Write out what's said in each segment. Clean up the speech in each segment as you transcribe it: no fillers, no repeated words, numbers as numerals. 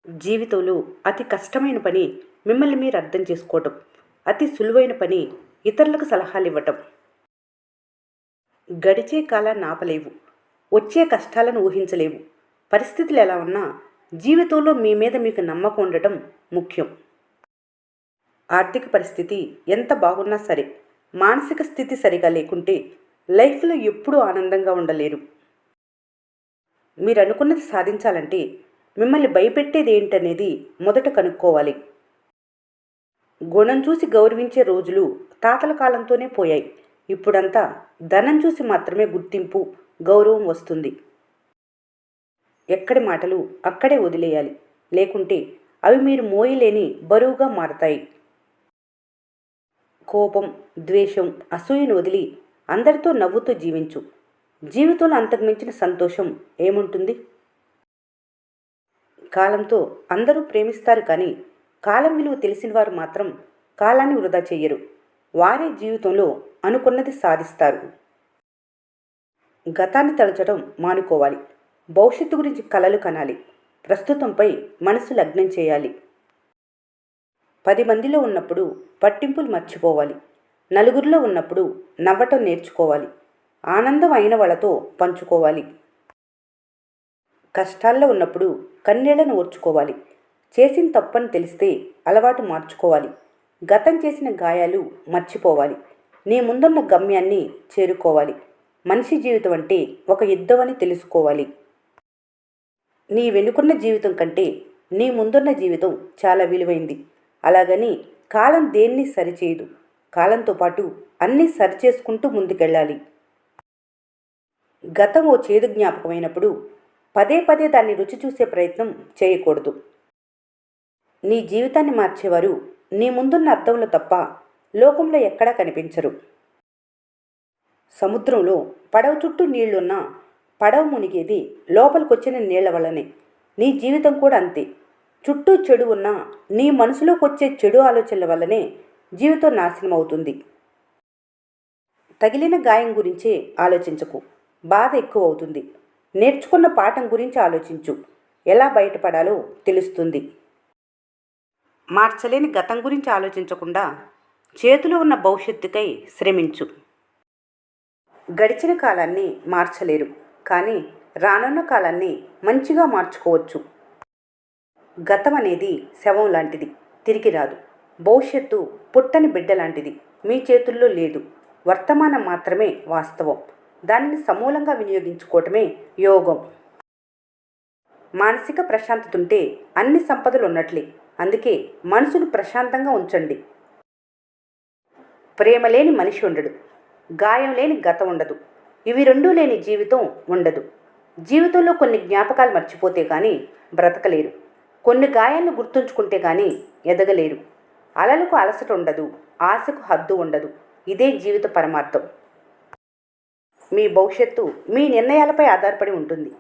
జీవితంలో అతి కష్టమైన పని మిమ్మల్ని మీరు అర్థం చేసుకోవటం. అతి సులువైన పని ఇతరులకు సలహాలు ఇవ్వటం. గడిచే కాలాన్ని ఆపలేవు. వచ్చే కష్టాలను ఊహించలేవు. పరిస్థితులు ఎలా ఉన్నా జీవితంలో మీ మీద మీకు నమ్మకం ఉండటం ముఖ్యం. ఆర్థిక పరిస్థితి ఎంత బాగున్నా సరే, మానసిక స్థితి సరిగా లేకుంటే లైఫ్లో ఎప్పుడూ ఆనందంగా ఉండలేరు. మీరు అనుకున్నది సాధించాలంటే మిమ్మల్ని భయపెట్టేది ఏంటనేది మొదట కనుక్కోవాలి. గుణం చూసి గౌరవించే రోజులు తాతల కాలంతోనే పోయాయి. ఇప్పుడంతా ధనం చూసి మాత్రమే గుర్తింపు, గౌరవం వస్తుంది. ఎక్కడి మాటలు అక్కడే వదిలేయాలి. లేకుంటే అవి మీరు మోయలేని బరువుగా మారతాయి. కోపం, ద్వేషం, అసూయను వదిలి అందరితో నవ్వుతూ జీవించు. జీవితంలో అంతకుమించిన సంతోషం ఏముంటుంది? కాలంతో అందరూ ప్రేమిస్తారు, కానీ కాలం విలువ తెలిసిన వారు మాత్రం కాలాన్ని వృధా చెయ్యరు. వారే జీవితంలో అనుకున్నది సాధిస్తారు. గతాన్ని తలచడం మానుకోవాలి. భవిష్యత్తు గురించి కలలు కనాలి. ప్రస్తుతంపై మనసు లగ్నం చేయాలి. 10 మందిలో ఉన్నప్పుడు పట్టింపులు మర్చిపోవాలి. నలుగురిలో ఉన్నప్పుడు నవ్వటం నేర్చుకోవాలి. ఆనందం అయిన వాళ్ళతో పంచుకోవాలి. కష్టాల్లో ఉన్నప్పుడు కన్నీళ్లను ఓర్చుకోవాలి. చేసిన తప్పని తెలిస్తే అలవాటు మార్చుకోవాలి. గతం చేసిన గాయాలు మర్చిపోవాలి. నీ ముందున్న గమ్యాన్ని చేరుకోవాలి. మనిషి జీవితం అంటే ఒక యుద్ధం అని తెలుసుకోవాలి. నీ వెనుకున్న జీవితం కంటే నీ ముందున్న జీవితం చాలా విలువైంది. అలాగని కాలం దేన్ని సరిచేయదు. కాలంతో పాటు అన్నీ సరిచేసుకుంటూ ముందుకెళ్ళాలి. గతం ఓ చేదు జ్ఞాపకమైనప్పుడు పదే పదే దాన్ని రుచి చూసే ప్రయత్నం చేయకూడదు. నీ జీవితాన్ని మార్చేవారు నీ ముందున్న అర్థంలో తప్ప లోకంలో ఎక్కడా కనిపించరు. సముద్రంలో పడవ చుట్టూ నీళ్లున్నా పడవ మునిగేది లోపలికొచ్చిన నీళ్ల వల్లనే. నీ జీవితం కూడా అంతే. చుట్టూ చెడు ఉన్నా నీ మనసులోకి వచ్చే చెడు ఆలోచనల వల్లనే జీవితం నాశనం అవుతుంది. తగిలిన గాయం గురించే ఆలోచించకు. బాధ ఎక్కువ అవుతుంది. నేర్చుకున్న పాఠం గురించి ఆలోచించు. ఎలా బయటపడాలో తెలుస్తుంది. మార్చలేని గతం గురించి ఆలోచించకుండా చేతిలో ఉన్న భవిష్యత్తుకై శ్రమించు. గడిచిన కాలాన్ని మార్చలేరు, కానీ రానున్న కాలాన్ని మంచిగా మార్చుకోవచ్చు. గతం అనేది శవం లాంటిది, తిరిగి రాదు. భవిష్యత్తు పుట్టని బిడ్డ లాంటిది, మీ చేతుల్లో లేదు. వర్తమానం మాత్రమే వాస్తవం. దానిని సమూలంగా వినియోగించుకోవటమే యోగం. మానసిక ప్రశాంతత ఉంటే అన్ని సంపదలు ఉన్నట్లే. అందుకే మనసును ప్రశాంతంగా ఉంచండి. ప్రేమ లేని మనిషి ఉండడు. గాయం లేని గతం ఉండదు. ఇవి రెండూ లేని జీవితం ఉండదు. జీవితంలో కొన్ని జ్ఞాపకాలు మర్చిపోతే కానీ బ్రతకలేరు. కొన్ని గాయాలను గుర్తుంచుకుంటే కానీ ఎదగలేరు. అలలకు అలసట ఉండదు. ఆశకు హద్దు ఉండదు. ఇదే జీవిత పరమార్థం. మీ భవిష్యత్తు మీ నిర్ణయాలపై ఆధారపడి ఉంటుంది.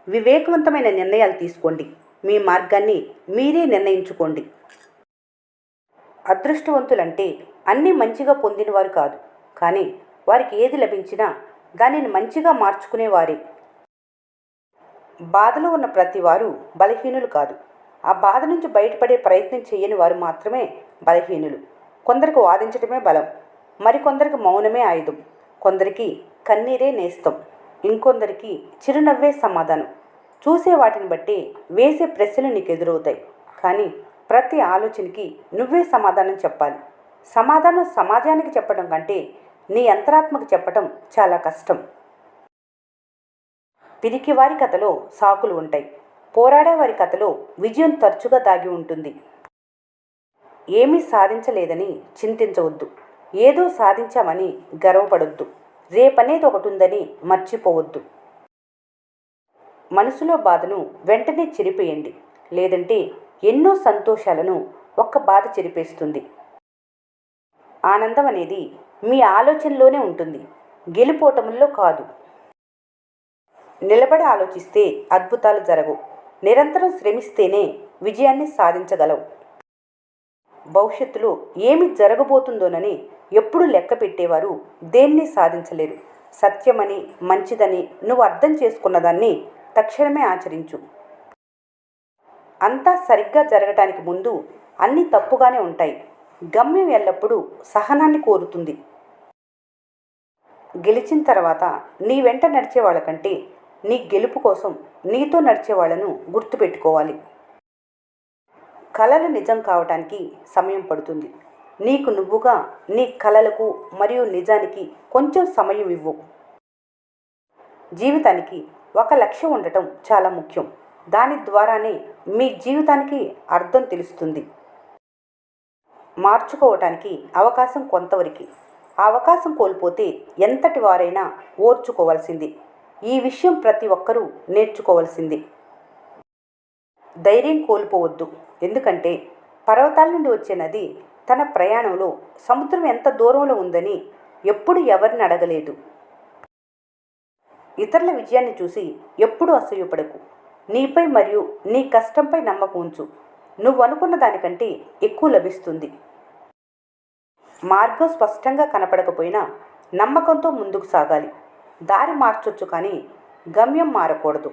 వివేకవంతమైన నిర్ణయాలు తీసుకోండి. మీ మార్గాన్ని మీరే నిర్ణయించుకోండి. అదృష్టవంతులంటే అన్నీ మంచిగా పొందినవారు కాదు, కానీ వారికి ఏది లభించినా దానిని మంచిగా మార్చుకునేవారే. బాధలో ఉన్న ప్రతి వారు బలహీనులు కాదు. ఆ బాధ నుంచి బయటపడే ప్రయత్నం చేయని వారు మాత్రమే బలహీనులు. కొందరికి వాదించడమే బలం, మరికొందరికి మౌనమే ఆయుధం. కొందరికి కన్నీరే నేస్తం, ఇంకొందరికి చిరునవ్వే సమాధానం. చూసే వాటిని బట్టి వేసే ప్రశ్నలు నీకు ఎదురవుతాయి, కానీ ప్రతి ఆలోచనకి నువ్వే సమాధానం చెప్పాలి. సమాధానం సమాజానికి చెప్పడం కంటే నీ అంతరాత్మకు చెప్పటం చాలా కష్టం. పిరికివారి కథలో సాకులు ఉంటాయి. పోరాడేవారి కథలో విజయం తరచుగా దాగి ఉంటుంది. ఏమీ సాధించలేదని చింతించవద్దు. ఏదో సాధించామని గర్వపడొద్దు. రేపనేది ఒకటి ఉందని మర్చిపోవద్దు. మనసులో బాధను వెంటనే చెరిపేయండి, లేదంటే ఎన్నో సంతోషాలను ఒక్క బాధ చెరిపేస్తుంది. ఆనందం అనేది మీ ఆలోచనలోనే ఉంటుంది, గెలుపోటముల్లో కాదు. నిలబడి ఆలోచిస్తే అద్భుతాలు జరగవు. నిరంతరం శ్రమిస్తేనే విజయాన్ని సాధించగలవు. భవిష్యత్తులో ఏమి జరగబోతుందోనని ఎప్పుడు లెక్క పెట్టేవారు దేన్ని సాధించలేరు. సత్యమని, మంచిదని నువ్వు అర్థం చేసుకున్నదాన్ని తక్షణమే ఆచరించు. అంతా సరిగ్గా జరగటానికి ముందు అన్నీ తప్పుగానే ఉంటాయి. గమ్యం ఎల్లప్పుడూ సహనాన్ని కోరుతుంది. గెలిచిన తర్వాత నీ వెంట నడిచే వాళ్ళకంటే నీ గెలుపు కోసం నీతో నడిచే వాళ్ళను గుర్తుపెట్టుకోవాలి. కలలు నిజం కావటానికి సమయం పడుతుంది. నీకు నువ్వుగా నీ కలలకు మరియు నిజానికి కొంచెం సమయం ఇవ్వు. జీవితానికి ఒక లక్ష్యం ఉండటం చాలా ముఖ్యం. దాని ద్వారానే మీ జీవితానికి అర్థం తెలుస్తుంది. మార్చుకోవటానికి అవకాశం కొంతవరకు. ఆ అవకాశం కోల్పోతే ఎంతటి వారైనా ఓర్చుకోవాల్సింది. ఈ విషయం ప్రతి ఒక్కరూ నేర్చుకోవాల్సింది. ధైర్యం కోల్పోవద్దు. ఎందుకంటే పర్వతాల నుండి వచ్చే నది తన ప్రయాణంలో సముద్రం ఎంత దూరంలో ఉందని ఎప్పుడు ఎవరిని అడగలేదు. ఇతరుల విజయాన్ని చూసి ఎప్పుడూ అసూయపడకు. నీపై మరియు నీ కష్టంపై నమ్మకం ఉంచు. నువ్వు అనుకున్న దానికంటే ఎక్కువ లభిస్తుంది. మార్గం స్పష్టంగా కనపడకపోయినా నమ్మకంతో ముందుకు సాగాలి. దారి మార్చొచ్చు కానీ గమ్యం మారకూడదు.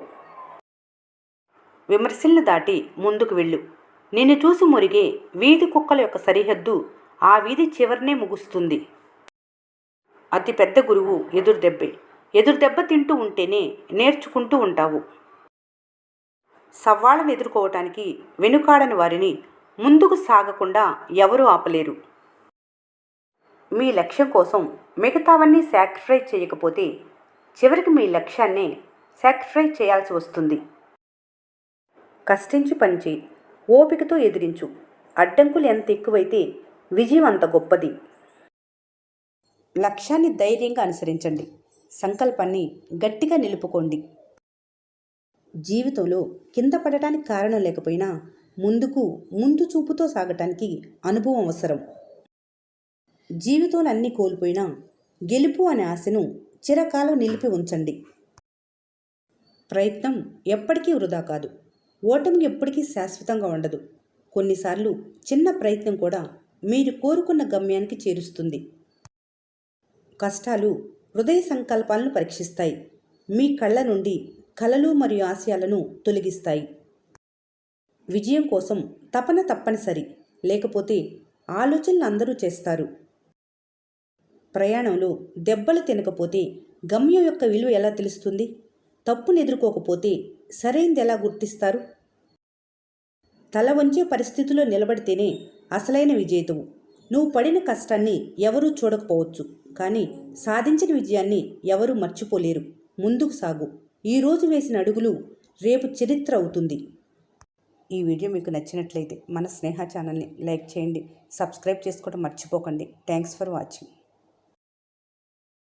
విమర్శల్ని దాటి ముందుకు వెళ్ళు. నిన్ను చూసి మురిగే వీధి కుక్కల యొక్క సరిహద్దు ఆ వీధి చివరినే ముగుస్తుంది. అతి పెద్ద గురువు ఎదురుదెబ్బే. ఎదురుదెబ్బ తింటూ ఉంటేనే నేర్చుకుంటూ ఉంటావు. సవాళ్ళను ఎదుర్కోవటానికి వెనుకాడని వారిని ముందుకు సాగకుండా ఎవరూ ఆపలేరు. మీ లక్ష్యం కోసం మిగతావన్నీ సాక్రిఫైస్ చేయకపోతే చివరికి మీ లక్ష్యాన్నే సాక్రిఫైస్ చేయాల్సి వస్తుంది. కష్టించి పనిచేయి. ఓపికతో ఎదిరించు. అడ్డంకులు ఎంత ఎక్కువైతే విజయం అంత గొప్పది. లక్ష్యాన్ని ధైర్యంగా అనుసరించండి. సంకల్పాన్ని గట్టిగా నిలుపుకోండి. జీవితంలో కింద పడటానికి కారణం లేకపోయినా ముందు చూపుతో సాగటానికి అనుభవం అవసరం. జీవితంలో అన్నీ కోల్పోయినా గెలుపు అనే ఆశను చిరకాలం నిలిపి ఉంచండి. ప్రయత్నం ఎప్పటికీ వృధా కాదు. ఓటమి ఎప్పటికీ శాశ్వతంగా ఉండదు. కొన్నిసార్లు చిన్న ప్రయత్నం కూడా మీరు కోరుకున్న గమ్యానికి చేరుస్తుంది. కష్టాలు హృదయ సంకల్పాలను పరీక్షిస్తాయి. మీ కళ్ళ నుండి కలలు మరియు ఆశయాలను తొలగిస్తాయి. విజయం కోసం తపన తప్పనిసరి. లేకపోతే ఆలోచనలు అందరూ చేస్తారు. ప్రయాణంలో దెబ్బలు తినకపోతే గమ్యం యొక్క విలువ ఎలా తెలుస్తుంది? తప్పును ఎదుర్కోకపోతే సరైనది ఎలా గుర్తిస్తారు? తల వంచే పరిస్థితిలో నిలబడితేనే అసలైన విజేతవు. నువ్వు పడిన కష్టాన్ని ఎవరూ చూడకపోవచ్చు, కానీ సాధించిన విజయాన్ని ఎవరూ మర్చిపోలేరు. ముందుకు సాగు. ఈరోజు వేసిన అడుగులు రేపు చరిత్ర అవుతుంది. ఈ వీడియో మీకు నచ్చినట్లయితే మన స్నేహ ఛానల్ని లైక్ చేయండి. సబ్స్క్రైబ్ చేసుకోవడం మర్చిపోకండి. Thanks for watching.